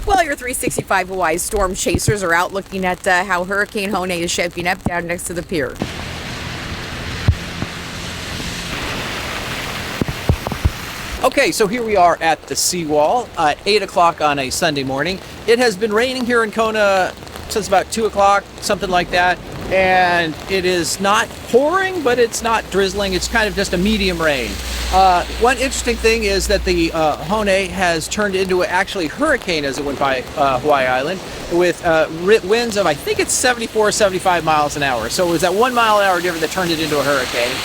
Well, your 365 Hawaii storm chasers are out looking at how Hurricane Hone is shaping up down next to the pier. Okay, so here we are at the seawall at 8 o'clock on a Sunday morning. It has been raining here in Kona since about 2 o'clock, something like that. And it is not pouring, but it's not drizzling. It's kind of just a medium rain. One interesting thing is that the Hone has turned into actually hurricane as it went by Hawaii Island with winds of, I think it's 74, 75 miles an hour. So it was that 1 mile an hour difference that turned it into a hurricane.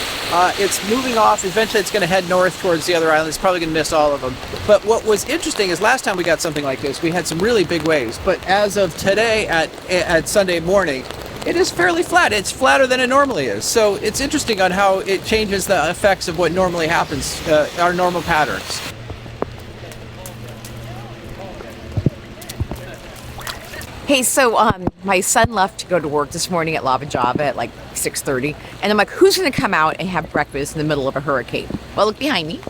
It's moving off. Eventually it's going to head north towards the other islands. It's probably going to miss all of them. But what was interesting is last time we got something like this, we had some really big waves. But as of today at Sunday morning, it is fairly flat. It's flatter than it normally is. So it's interesting on how it changes the effects of what normally happens, our normal patterns. Hey, so my son left to go to work this morning at Lava Java at like 6:30, and I'm like, who's going to come out and have breakfast in the middle of a hurricane? Well, look behind me.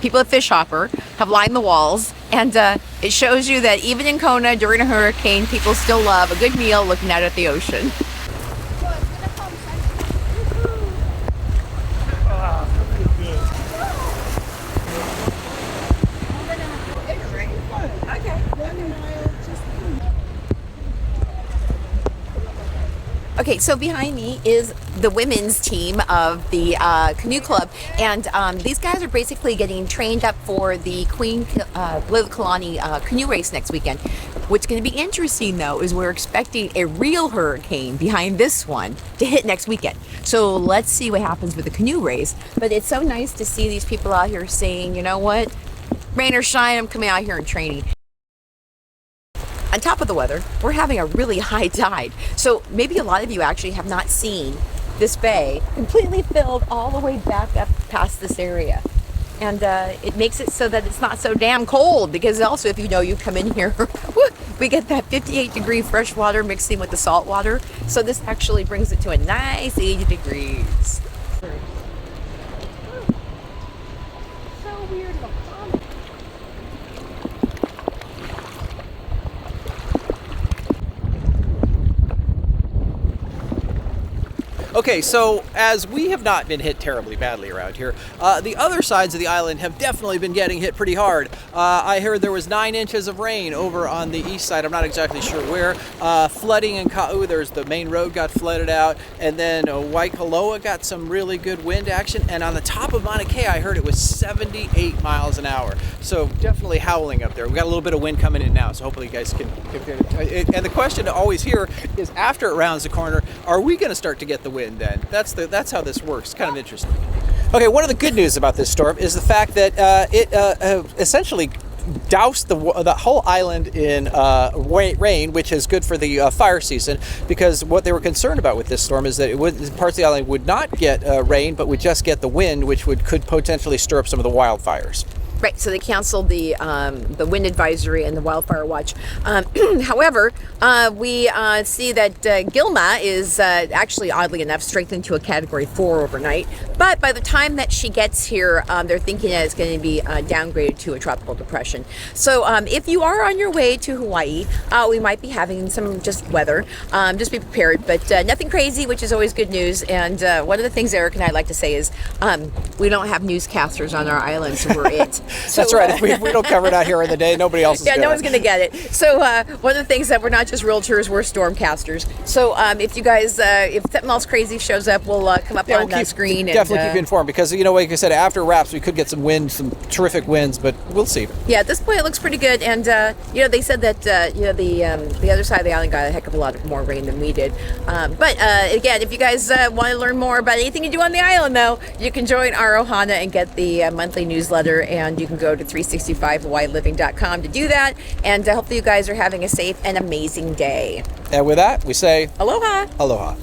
People at Fish Hopper have lined the walls, and it shows you that even in Kona during a hurricane, people still love a good meal looking out at the ocean. Okay, so behind me is the women's team of the Canoe Club, and these guys are basically getting trained up for the Queen Kalani canoe race next weekend. What's going to be interesting, though, is we're expecting a real hurricane behind this one to hit next weekend. So let's see what happens with the canoe race. But it's so nice to see these people out here saying, you know what, rain or shine, I'm coming out here and training. On top of the weather, we're having a really high tide. So maybe a lot of you actually have not seen this bay completely filled all the way back up past this area. And it makes it so that it's not so damn cold, because also, if you know, you come in here, we get that 58-degree fresh water mixing with the salt water. So this actually brings it to a nice 80 degrees. So weird. Okay, so as we have not been hit terribly badly around here, the other sides of the island have definitely been getting hit pretty hard. I heard there was 9 inches of rain over on the east side. I'm not exactly sure where. Flooding in Ka'u, there's the main road got flooded out, and then Waikoloa got some really good wind action. And on the top of Mauna Kea, I heard it was 78 miles an hour. So definitely howling up there. We got a little bit of wind coming in now, so hopefully you guys can. And the question to always hear is, after it rounds the corner, are we going to start to get the wind then? That's how this works. Kind of interesting. Okay, one of the good news about this storm is the fact that it essentially doused the whole island in rain, which is good for the fire season, because what they were concerned about with this storm is that parts of the island would not get rain, but would just get the wind, which could potentially stir up some of the wildfires. Right, so they canceled the wind advisory and the wildfire watch. However, we see that Gilma is actually, oddly enough, strengthened to a Category 4 overnight. But by the time that she gets here, they're thinking that it's going to be downgraded to a tropical depression. So if you are on your way to Hawaii, we might be having some just weather. Just be prepared, but nothing crazy, which is always good news. And one of the things Eric and I like to say is we don't have newscasters on our island, so we're it. So, that's right. If we don't cover it out here in the day, nobody else is yeah, no one's going to get it. So one of the things that we're not just realtors, we're stormcasters. So if you guys, if something else crazy shows up, we'll come up on the screen. Definitely keep you informed, because, you know, like I said, after wraps, we could get some wind, some terrific winds, but we'll see. Yeah, at this point, it looks pretty good. And, you know, they said that, you know, the other side of the island got a heck of a lot of more rain than we did. But again, if you guys want to learn more about anything you do on the island, though, you can join our Ohana and get the monthly newsletter, and you can go to 365hawaiiliving.com to do that. And hopefully you guys are having a safe and amazing day. And with that, we say aloha. Aloha.